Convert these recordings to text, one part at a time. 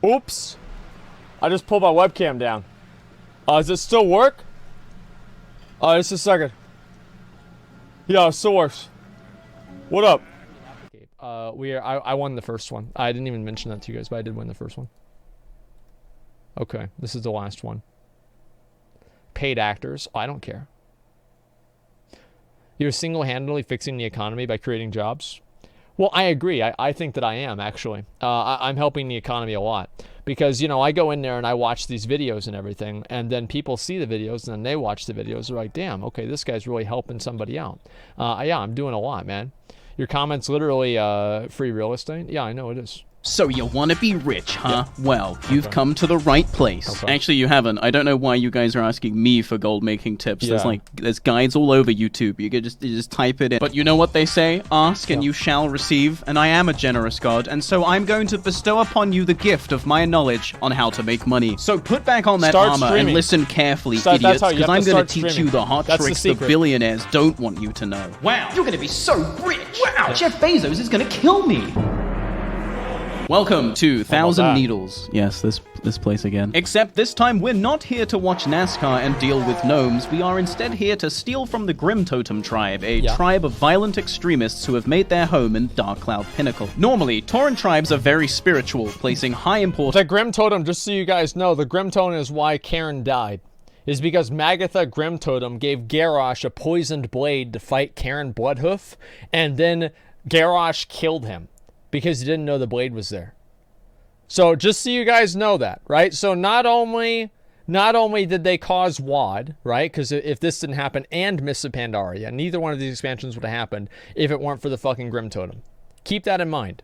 Oops. I just pulled my webcam down. Does it still work? Just a second. Yeah, it still works. What up? I won the first one. I didn't even mention that to you guys, but I did win the first one. Okay, this is the last one. Paid actors. Oh, I don't care. You're single-handedly fixing the economy by creating jobs. Well, I agree. I think that I am, actually. I'm helping the economy a lot. Because, you know, I go in there and I watch these videos and everything, and then people see the videos, and then they watch the videos. They're like, damn, okay, this guy's really helping somebody out. Yeah, I'm doing a lot, man. Your comment's literally free real estate? Yeah, I know it is. So you want to be rich, huh? Yeah. Well, you've come to the right place. Okay. Actually, you haven't. I don't know why you guys are asking me for gold making tips. Yeah. There's guides all over YouTube. You just type it in. But you know what they say? Ask and you shall receive. And I am a generous God, and so I'm going to bestow upon you the gift of my knowledge on how to make money. So put back on that armor and listen carefully, idiots, because I'm going to teach you the hot tricks the billionaires don't want you to know. Wow, you're going to be so rich. Wow, Jeff Bezos is going to kill me. Welcome to Thousand Needles. Yes, this place again. Except this time we're not here to watch NASCAR and deal with gnomes. We are instead here to steal from the Grim Totem tribe, a tribe of violent extremists who have made their home in Dark Cloud Pinnacle. Normally, Tauren tribes are very spiritual, placing high importance. The Grim Totem, just so you guys know, the Grim Totem is why Karen died. Is because Magatha Grim Totem gave Garrosh a poisoned blade to fight Karen Bloodhoof, and then Garrosh killed him. Because he didn't know the blade was there. So just so you guys know that, right? So not only did they cause WoD, right? Because if this didn't happen, and Mists of Pandaria, neither one of these expansions would have happened if it weren't for the fucking Grim Totem. Keep that in mind.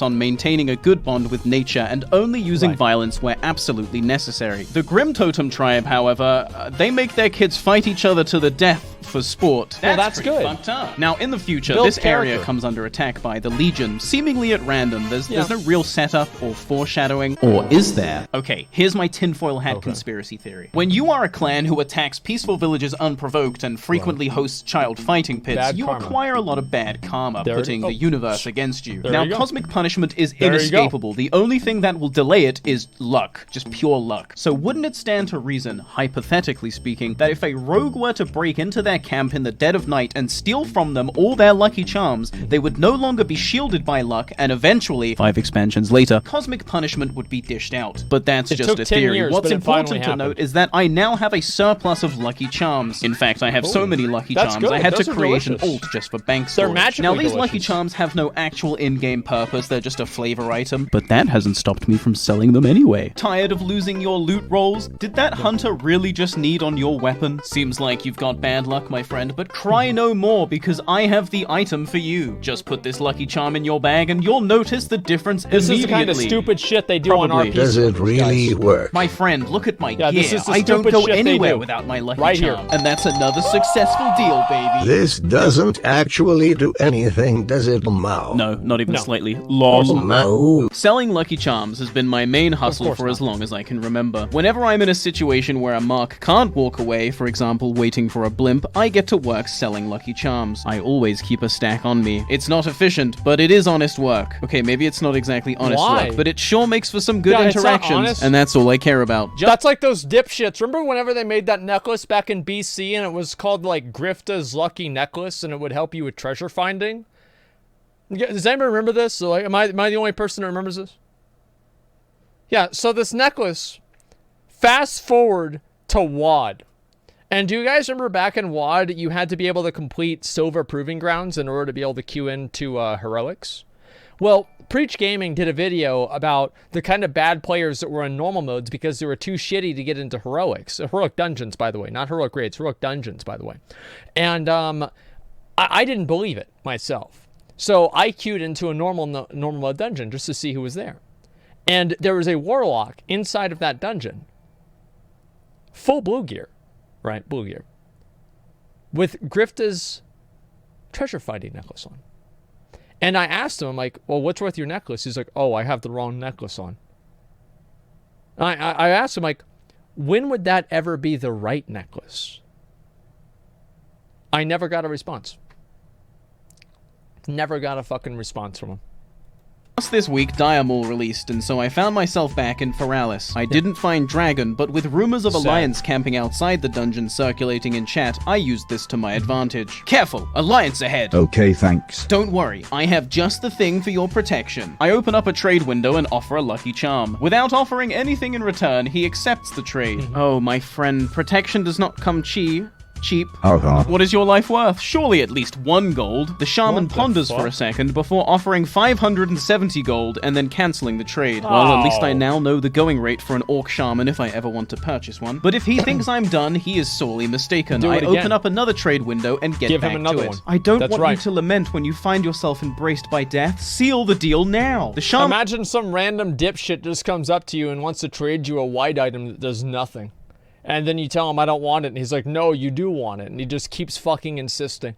On maintaining a good bond with nature and only using violence where absolutely necessary. The Grim Totem tribe, however, they make their kids fight each other to the death for sport. That's good. Fucked up. Now, in the future, Build this area character. comes under attack by the Legion, seemingly at random. There's no real setup or foreshadowing. Or is there? Okay, here's my tinfoil hat conspiracy theory. When you are a clan who attacks peaceful villages unprovoked and frequently hosts child fighting pits, you acquire a lot of bad karma, putting the universe against you. Now, cosmic punishment is inescapable. The only thing that will delay it is luck. Just pure luck. So wouldn't it stand to reason, hypothetically speaking, that if a rogue were to break into their camp in the dead of night and steal from them all their lucky charms, they would no longer be shielded by luck, and eventually, 5 expansions later, cosmic punishment would be dished out. But that's just a theory. What's important to note is that I now have a surplus of lucky charms. In fact, I have so many lucky charms, I had to create an alt just for bank storage. Now, these lucky charms have no actual in-game purpose, they're just a flavor item, but that hasn't stopped me from selling them anyway. Tired of losing your loot rolls? Did that hunter really just need on your weapon? Seems like you've got bad luck, my friend, but cry no more, because I have the item for you. Just put this lucky charm in your bag and you'll notice the difference immediately. This is the kind of stupid shit they do on RP. Does it really work? My friend, look at my gear. This is the I don't go shit anywhere without my lucky charm. And that's another successful deal, baby. This doesn't actually do anything, does it, Mao? No, not even slightly. Lol. No. Selling lucky charms has been my main hustle for as long as I can remember. Whenever I'm in a situation where a mark can't walk away, for example waiting for a blimp, I get to work selling lucky charms. I always keep a stack on me. It's not efficient, but it is honest work. Okay, maybe it's not exactly honest work, but it sure makes for some good interactions, and that's all I care about. That's like those dipshits. Remember whenever they made that necklace back in BC and it was called like Grifta's Lucky Necklace and it would help you with treasure finding? Does anybody remember this? So like, am I the only person that remembers this? Yeah, so this necklace, fast forward to WoD. And do you guys remember back in WoD, you had to be able to complete Silver Proving Grounds in order to be able to queue into Heroics? Well, Preach Gaming did a video about the kind of bad players that were in normal modes because they were too shitty to get into Heroics. Heroic Dungeons, by the way. Not Heroic Raids, Heroic Dungeons, by the way. And I didn't believe it myself. So I queued into a normal mode dungeon just to see who was there. And there was a warlock inside of that dungeon. Full blue gear. Right, blue gear. With Grifta's treasure fighting necklace on. And I asked him, I'm like, well, what's worth your necklace? He's like, oh, I have the wrong necklace on. I asked him, like, when would that ever be the right necklace? I never got a response. Never got a fucking response from him. Just this week, Diamol released, and so I found myself back in Feralis. I didn't find Dragon, but with rumors of Alliance camping outside the dungeon circulating in chat, I used this to my advantage. Careful, Alliance ahead! Okay, thanks. Don't worry, I have just the thing for your protection. I open up a trade window and offer a lucky charm. Without offering anything in return, he accepts the trade. Oh, my friend, protection does not come cheap. What is your life worth? Surely at least 1 gold. The shaman ponders for a second before offering 570 gold and then cancelling the trade. Well, at least I now know the going rate for an orc shaman if I ever want to purchase one. But if he thinks I'm done, he is sorely mistaken. I open up another trade window and get back to it. I don't want you to lament when you find yourself embraced by death. Seal the deal now. The shaman— Imagine some random dipshit just comes up to you and wants to trade you a white item that does nothing. And then you tell him, I don't want it. And he's like, no, you do want it. And he just keeps fucking insisting.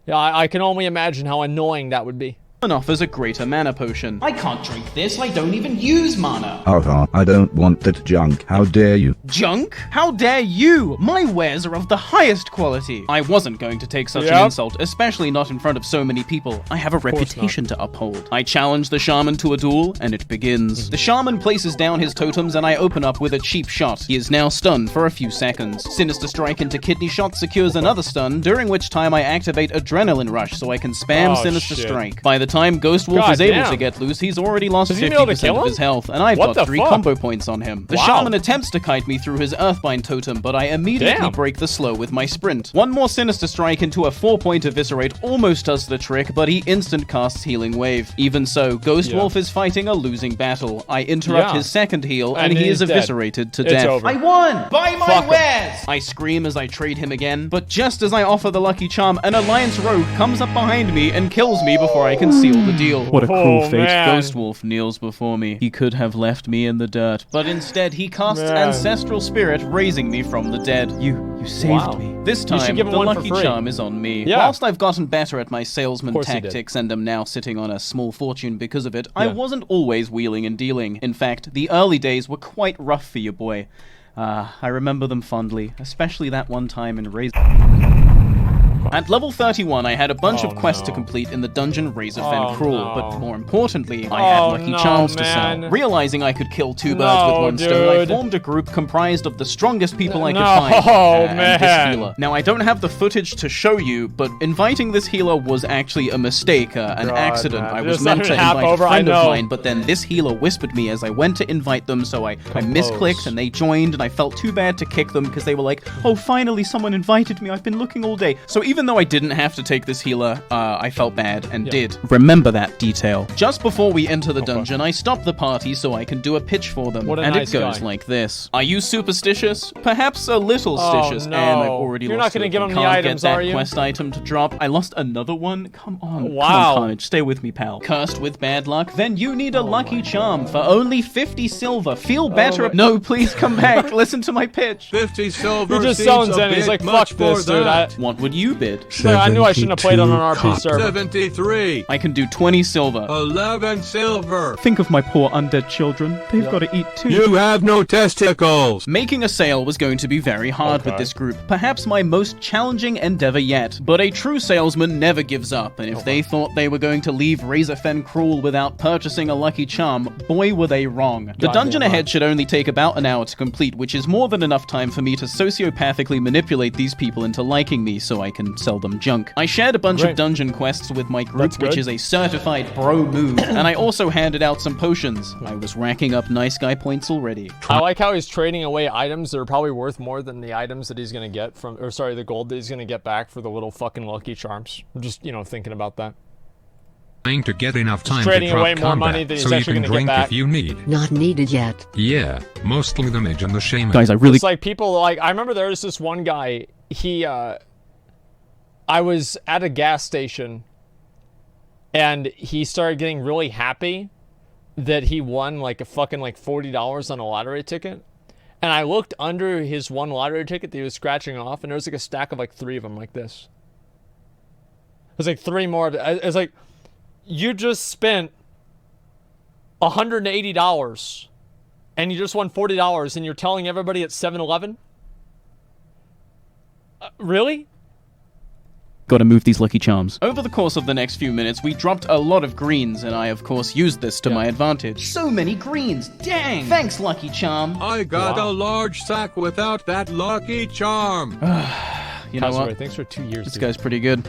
Yeah, I can only imagine how annoying that would be. offers a greater mana potion. I can't drink this, I don't even use mana. I don't want that junk. How dare you? Junk? How dare you? My wares are of the highest quality. I wasn't going to take such an insult, especially not in front of so many people. I have a reputation to uphold. I challenge the shaman to a duel, and it begins. The shaman places down his totems, and I open up with a cheap shot. He is now stunned for a few seconds. Sinister Strike into Kidney Shot secures another stun, during which time I activate Adrenaline Rush so I can spam Sinister Strike. By the time Ghost Wolf is able to get loose, he's already lost 50% of his health, and I've got 3 combo points on him. The shaman attempts to kite me through his Earthbind totem, but I immediately break the slow with my sprint. One more Sinister Strike into a 4-point Eviscerate almost does the trick, but he instant casts Healing Wave. Even so, Ghost Wolf is fighting a losing battle. I interrupt his second heal, and he is eviscerated to death. Over. I won! Buy my wares! I scream as I trade him again, but just as I offer the lucky charm, an Alliance rogue comes up behind me and kills me before I can seal the deal. What a cruel fate. Ghost Wolf kneels before me. He could have left me in the dirt, but instead he casts Ancestral Spirit, raising me from the dead. You saved me. This time, the lucky charm is on me. Whilst I've gotten better at my salesman tactics and am now sitting on a small fortune because of it, I wasn't always wheeling and dealing. In fact, the early days were quite rough for your boy. I remember them fondly, especially that one time in At level 31, I had a bunch of quests to complete in the dungeon Razorfen Cruel, but more importantly, I had lucky charms to sell. Realizing I could kill 2 birds with one stone, I formed a group comprised of the strongest people I could find, and this healer. Now, I don't have the footage to show you, but inviting this healer was actually a mistake, an accident. I was meant to invite a friend of mine, but then this healer whispered me as I went to invite them, so I misclicked, and they joined, and I felt too bad to kick them, because they were like, oh, finally someone invited me, I've been looking all day. So even though I didn't have to take this healer, I felt bad and did. Remember that detail. Just before we enter the dungeon, I stop the party so I can do a pitch for them. And it goes like this. Are you superstitious? Perhaps a little stitious. And I've already lost. You're not going to give them the items, are you? Quest item to drop. I lost another one? Come on. Wow. Come on, Carnage. Stay with me, pal. Cursed with bad luck? Then you need a lucky charm for only 50 silver. Feel better. No, please come back. Listen to my pitch. 50 silver. He just sells in. He's like, fuck this, dude. What would you bid? I knew I shouldn't have played on an RP server. 73. I can do 20 silver. 11 silver. Think of my poor undead children. They've got to eat too. You have no testicles. Making a sale was going to be very hard with this group. Perhaps my most challenging endeavor yet. But a true salesman never gives up. And if they thought they were going to leave Razorfen Cruel without purchasing a lucky charm, boy were they wrong. The dungeon ahead should only take about an hour to complete, which is more than enough time for me to sociopathically manipulate these people into liking me so I can sell them junk. I shared a bunch of dungeon quests with my group, which is a certified bro move, and I also handed out some potions. I was racking up nice guy points already. I like how he's trading away items that are probably worth more than the items that he's gonna get from, or sorry, the gold that he's gonna get back for the little fucking lucky charms. I'm just, you know, thinking about that. Trying to get enough time trading to drop away more money than he's so you actually can gonna drink get back. if you need. Not needed yet. Yeah, mostly the mage and the shaman. Guys, I really... It's like people, like, I remember there was this one guy, I was at a gas station, and he started getting really happy that he won like a fucking like $40 on a lottery ticket. And I looked under his one lottery ticket that he was scratching off, and there was like a stack of like 3 of them like this. There's like 3 more of it. It's like, you just spent $180 and you just won $40 and you're telling everybody at 7-Eleven? Really? Gotta move these Lucky Charms. Over the course of the next few minutes, we dropped a lot of greens, and I, of course, used this to my advantage. So many greens! Dang! Thanks, Lucky Charm! I got a large sack without that lucky charm. You know what? Thanks for 2 years. This guy's pretty good.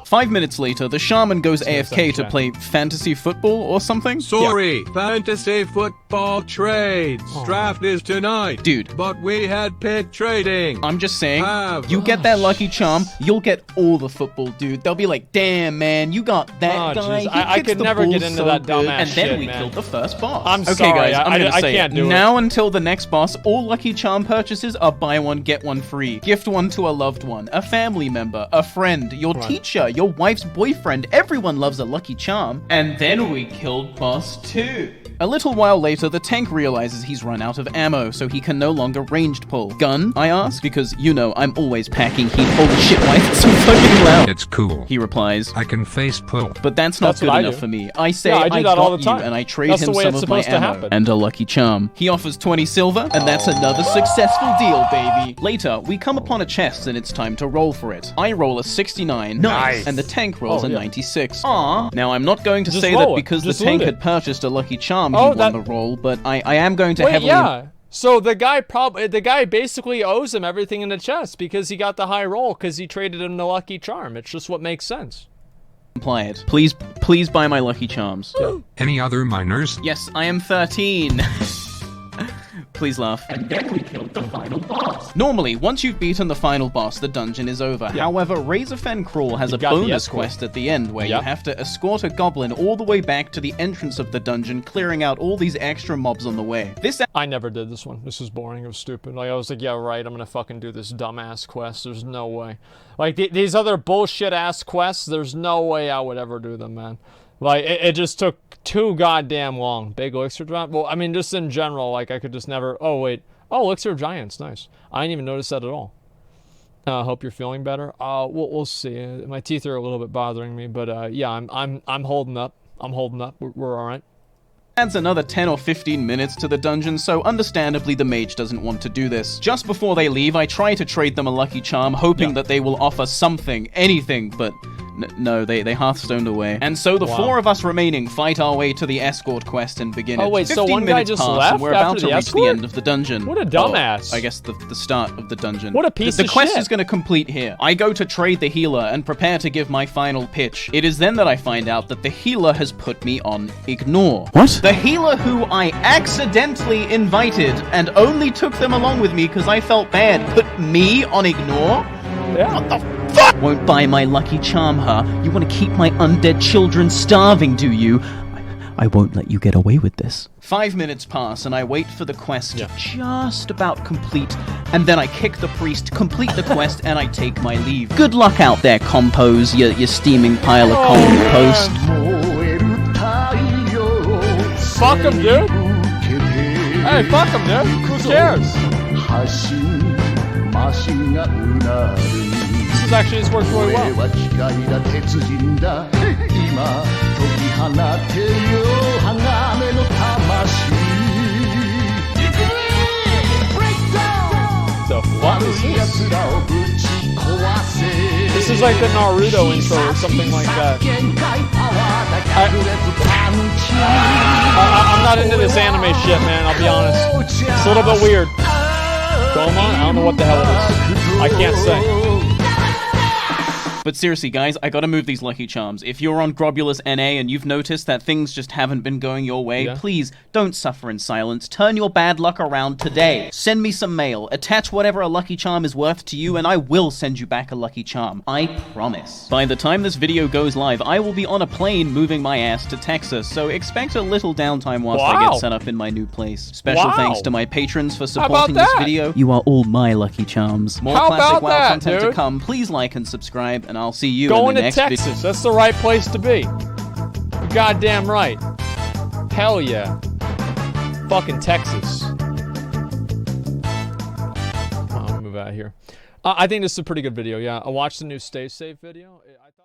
5 minutes later, the shaman goes AFK to play fantasy football or something? Sorry, fantasy football trades. Draft is tonight. Dude. But we had pick trading. I'm just saying, you get that Lucky Charm, you'll get all the football, dude. They'll be like, damn, man, you got that guy. He I kicks could the never ball get into so that good." dumbass And then shit, we man. killed the first boss. I'm okay, sorry, guys, I'm gonna say can't it. do it. Now until the next boss, all Lucky Charm purchases are buy one, get one free. Gift one to a loved one, a family member, a friend, your teacher, your wife's boyfriend. Everyone loves a Lucky Charm. And then we killed boss 2. A little while later, the tank realizes he's run out of ammo, so he can no longer ranged pull. Gun, I ask, because you know I'm always packing heat. Holy shit, why is it so fucking loud? It's cool. He replies, I can face pull. but that's not That's good what I enough do. for me. I say Yeah, I do that all got the time. you, and I trade That's him the way some it's of my supposed to ammo happen. and a Lucky Charm. He offers 20 silver, and that's another successful deal, baby. Later, we come upon a chest, and it's time to roll for it. I roll a 69, Nice. and the tank rolls Oh, a yeah. 96. Aww. Now, I'm not going to Just say roll that it. because the Just tank loot it. had purchased a Lucky Charm, he Oh, won that- the roll, but I am going to Wait, heavily... yeah. So the guy basically owes him everything in the chest because he got the high roll because he traded him the Lucky Charm. It's just what makes sense. Imply it. Please buy my Lucky Charms. Any other miners? Yes, I am 13. Please laugh. And then we killed the final boss. Normally, once you've beaten the final boss, the dungeon is over. However, Razorfen Crawl has a got the bonus escort. quest at the end where you Yep. have to escort a goblin all the way back to the entrance of the dungeon, clearing out all these extra mobs on the way. This I never did this one. This was boring. It was stupid. Like, I was like, yeah, right, I'm gonna fucking do this dumbass quest. There's no way. Like, these other bullshit-ass quests, there's no way I would ever do them, man. Like, it just took too goddamn long. Big elixir drop? Well, I mean, just in general, like, I could just never... Oh, wait. Oh, elixir of giants. Nice. I didn't even notice that at all. Hope you're feeling better. We'll see. My teeth are a little bit bothering me, but, yeah, I'm holding up. I'm holding up. We're all right. adds another 10 or 15 minutes to the dungeon, so understandably the mage doesn't want to do this. Just before they leave, I try to trade them a Lucky Charm, hoping that they will offer something, anything, but no, they hearthstoned away. And so the four of us remaining fight our way to the escort quest and begin it. Oh wait, so 15 one guy minutes just pass, left and we're about after to the reach the escort? end of the dungeon. What a dumbass. I guess the start of the dungeon. What a piece the of quest shit. is going to complete here. I go to trade the healer and prepare to give my final pitch. It is then that I find out that the healer has put me on ignore. What? The healer who I accidentally invited and only took them along with me because I felt bad put me on ignore? Yeah. What the fuck? Won't buy my Lucky Charm, huh? You want to keep my undead children starving, do you? I won't let you get away with this. 5 minutes pass, and I wait for the quest to just about complete, and then I kick the priest, complete the quest, and I take my leave. Good luck out there, compos, you steaming pile of compost. Fuck him, dude. Hey, fuck him, dude. Who cares? This is actually, it's worked really well. The fuck is this? This is like the Naruto intro or something like that. I'm not into this anime shit, man, I'll be honest. It's a little bit weird. Going on? I don't know what the hell it is. I can't say. But seriously, guys, I gotta move these Lucky Charms. If you're on Grobulus NA and you've noticed that things just haven't been going your way, please don't suffer in silence. Turn your bad luck around today. Send me some mail. Attach whatever a Lucky Charm is worth to you, and I will send you back a Lucky Charm. I promise. By the time this video goes live, I will be on a plane moving my ass to Texas, so expect a little downtime whilst I get set up in my new place. Special thanks to my patrons for supporting this video. You are all my Lucky Charms. More classic WoW content to come. Please like and subscribe, and I'll see you in the next video. Going to Texas, that's the right place to be. You're goddamn right. Hell yeah. Fucking Texas. I'll move out of here. I think this is a pretty good video, yeah. I watched the new Stay Safe video. I thought